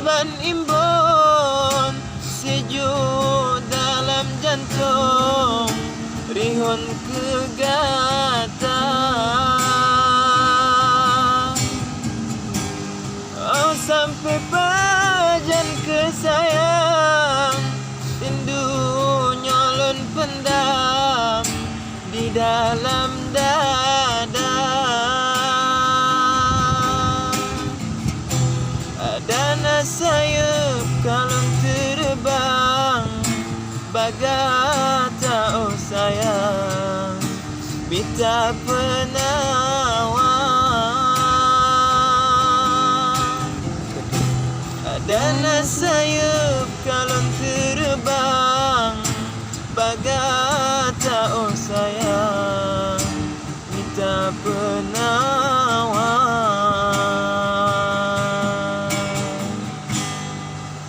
menimbun sejuk dalam jantung, rihun kegata. Oh, sampai pajan kesayang, rindu nyolon pendam di dalam dada. Ada sayup kalung terbang, bagata oh sayang, bita penawar. Ada sayup kalung terbang, bagata